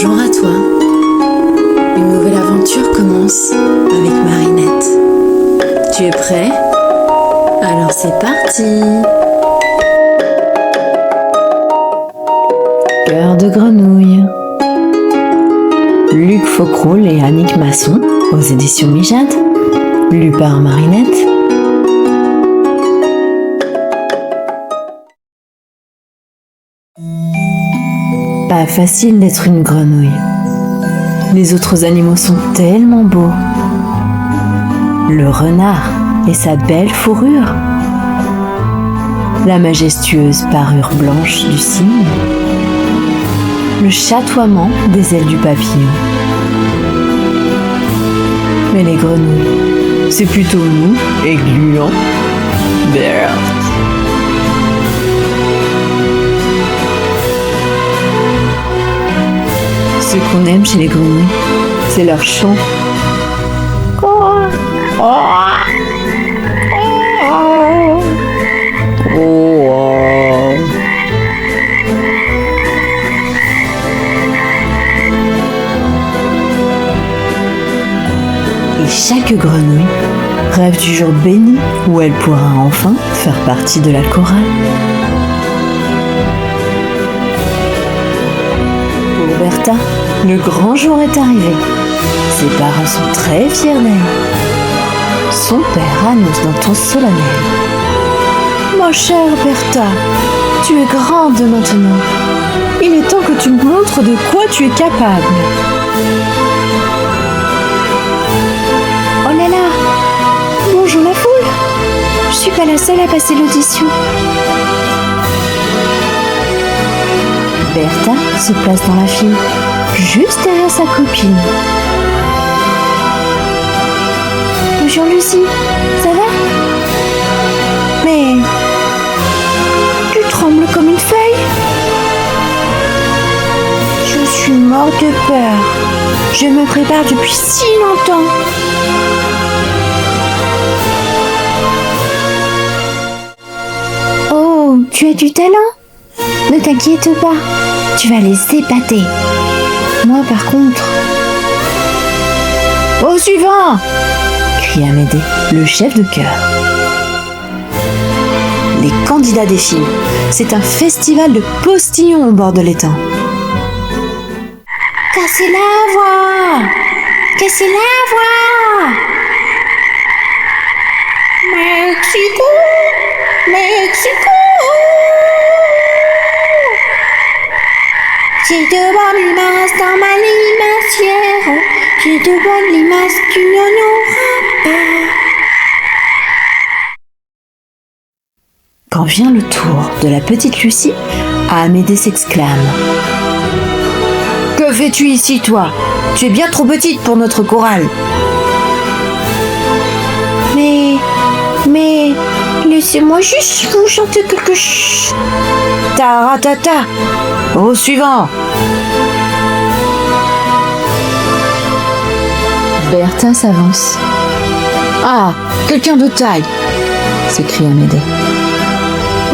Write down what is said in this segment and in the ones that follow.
Bonjour à toi. Une nouvelle aventure commence avec Marinette. Tu es prêt? Alors c'est parti! Cœur de grenouille. Luc Faucroul et Annick Masson aux éditions Mijade. Lu par Marinette. Pas facile d'être une grenouille. Les autres animaux sont tellement beaux. Le renard et sa belle fourrure. La majestueuse parure blanche du cygne. Le chatoiement des ailes du papillon. Mais les grenouilles, c'est plutôt mou et gluant. Brrr. Ce qu'on aime chez les grenouilles, c'est leur chant. Et chaque grenouille rêve du jour béni où elle pourra enfin faire partie de la chorale. Pour Bertha, le grand jour est arrivé. Ses parents sont très fiers d'elle. Son père annonce d'un ton solennel: Ma chère Bertha, tu es grande maintenant. Il est temps que tu me montres de quoi tu es capable. Oh là là! Bonjour la foule! Je suis pas la seule à passer l'audition. Bertha se place dans la file, juste derrière sa copine. Bonjour Lucie, ça va? Mais tu trembles comme une feuille. Je suis morte de peur. Je me prépare depuis si longtemps. Oh, tu as du talent? Ne t'inquiète pas, tu vas les épater. Moi par contre... Au suivant! Crie Amédée, le chef de chœur. Les candidats défilent. C'est un festival de postillons au bord de l'étang. Cassez la voix! Cassez la voix! Mexico! Mexico! J'ai de bonnes limaces dans ma limacière. J'ai de bonnes limaces, tu n'en auras pas. Quand vient le tour de la petite Lucie, Amédée s'exclame: Que fais-tu ici, toi? Tu es bien trop petite pour notre chorale. Mais, laissez-moi juste vous chanter quelque chose. Taratata! Au suivant! Bertha s'avance. Ah, quelqu'un de taille! S'écrie Amédée.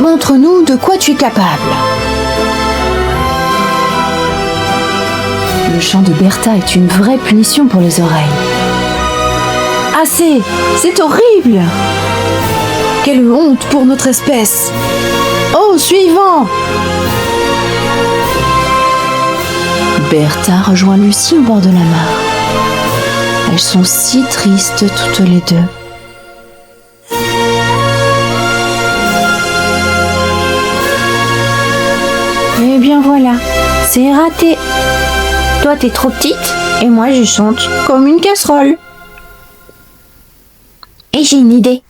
Montre-nous de quoi tu es capable. Le chant de Bertha est une vraie punition pour les oreilles. Assez! C'est horrible! Quelle honte pour notre espèce! Oh, suivant! Bertha rejoint Lucie au bord de la mare. Elles sont si tristes toutes les deux. Eh bien voilà, c'est raté. Toi t'es trop petite et moi je chante comme une casserole. Et j'ai une idée.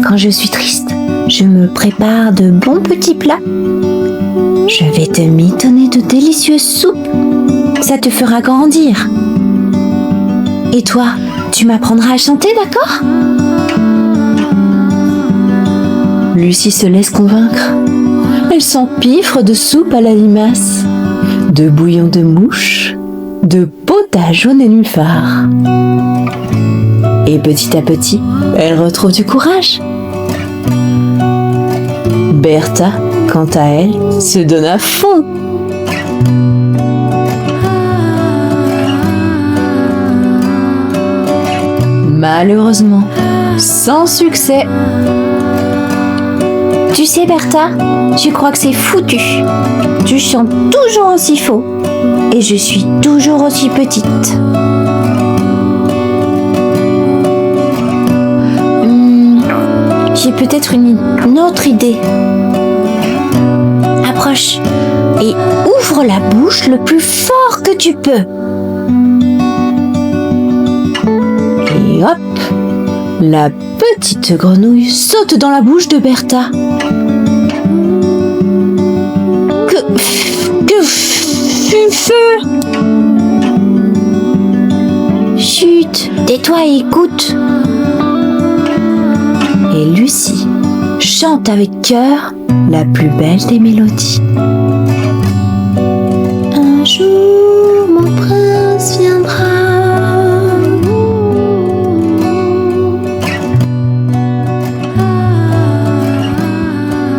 Quand je suis triste, je me prépare de bons petits plats. Je vais te mitonner de délicieuses soupes. Ça te fera grandir. Et toi, tu m'apprendras à chanter, d'accord? Lucie se laisse convaincre. Elle s'empiffre de soupe à la limace, de bouillon de mouche, de potage au nénuphar. Et petit à petit, elle retrouve du courage. Bertha, quant à elle, se donne à fond. Malheureusement, sans succès. Tu sais, Bertha, je crois que c'est foutu. Tu chantes toujours aussi faux et je suis toujours aussi petite. J'ai peut-être une autre idée. Approche et ouvre la bouche le plus fort que tu peux. Et hop, la petite grenouille saute dans la bouche de Bertha. Que feu! Chut, tais-toi et écoute. Et Lucie chante avec cœur la plus belle des mélodies. Un jour, mon prince viendra.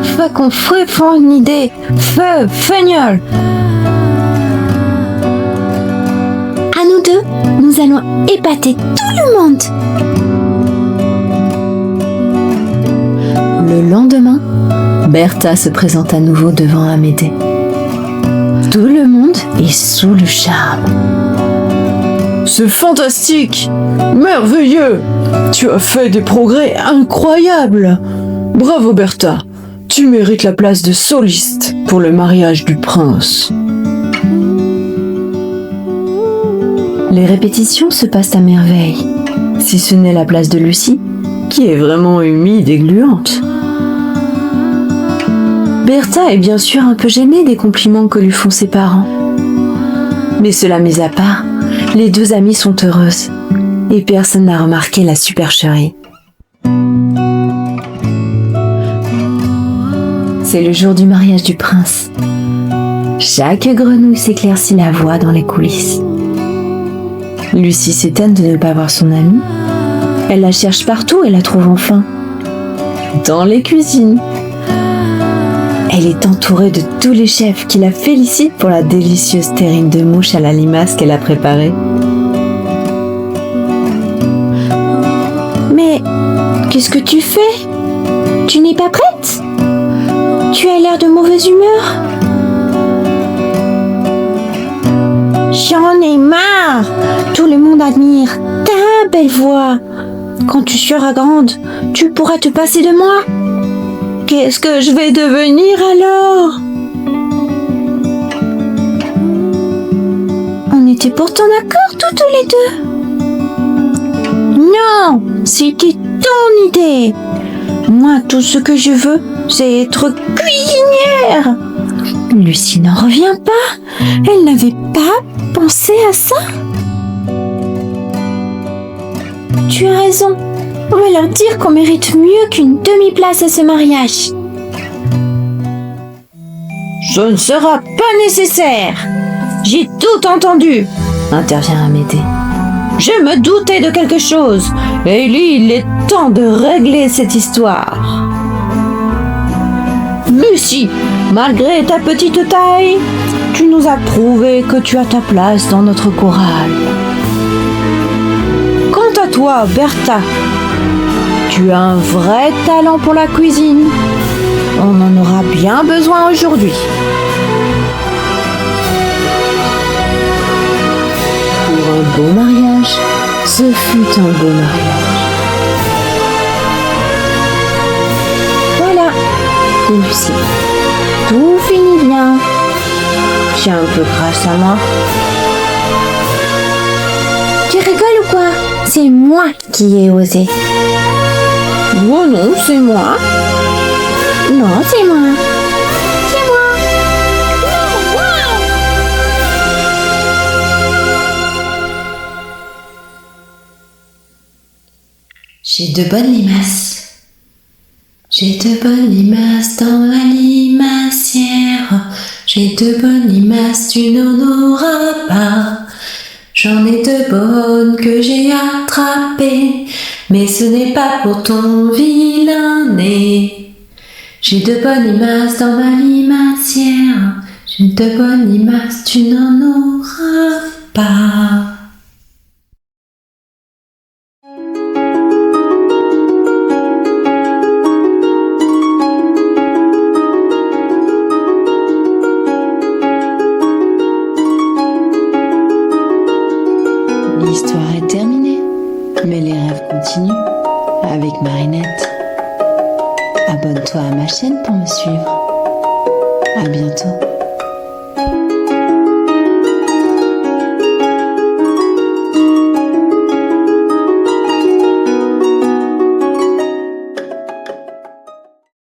Faut qu'on ferait une idée. Feu, feignol. À nous deux, nous allons épater tout le monde. Le lendemain, Bertha se présente à nouveau devant Amédée. Tout le monde est sous le charme. C'est fantastique! Merveilleux! Tu as fait des progrès incroyables! Bravo Bertha! Tu mérites la place de soliste pour le mariage du prince. Les répétitions se passent à merveille, si ce n'est la place de Lucie, qui est vraiment humide et gluante. Bertha est bien sûr un peu gênée des compliments que lui font ses parents. Mais cela mis à part, les deux amies sont heureuses et personne n'a remarqué la supercherie. C'est le jour du mariage du prince. Chaque grenouille s'éclaircit la voix dans les coulisses. Lucie s'étonne de ne pas voir son amie. Elle la cherche partout et la trouve enfin. Dans les cuisines. Elle est entourée de tous les chefs qui la félicitent pour la délicieuse terrine de mouche à la limace qu'elle a préparée. Mais qu'est-ce que tu fais? Tu n'es pas prête? Tu as l'air de mauvaise humeur. J'en ai marre. Tout le monde admire ta belle voix. Quand tu seras grande, tu pourras te passer de moi. Qu'est-ce que je vais devenir alors? On était pourtant d'accord toutes les deux. Non, c'était ton idée. Moi, tout ce que je veux, c'est être cuisinière. Lucie n'en revient pas. Elle n'avait pas pensé à ça. Tu as raison. On va leur dire qu'on mérite mieux qu'une demi-place à ce mariage. Ce ne sera pas nécessaire. J'ai tout entendu, Intervient Amédée. Je me doutais de quelque chose. Et il est temps de régler cette histoire. Lucie, malgré ta petite taille, tu nous as prouvé que tu as ta place dans notre chorale. Quant à toi, Bertha, tu as un vrai talent pour la cuisine. On en aura bien besoin aujourd'hui. Pour un beau mariage, ce fut un beau mariage. Voilà, dit Lucie. Tout finit bien. C'est un peu grâce à moi. Tu rigoles ou quoi? C'est moi qui ai osé. Oh non, c'est moi. Non, c'est moi. C'est moi. Non, moi. J'ai de bonnes limaces. J'ai de bonnes limaces dans ma limacière. J'ai de bonnes limaces, tu n'en auras pas. J'en ai de bonnes que j'ai attrapées, mais ce n'est pas pour ton vilain nez. J'ai de bonnes limaces dans ma limacière. J'ai de bonnes limaces, tu n'en auras pas. L'histoire est terminée, mais les rêves continuent avec Marinette. Abonne-toi à ma chaîne pour me suivre. À bientôt.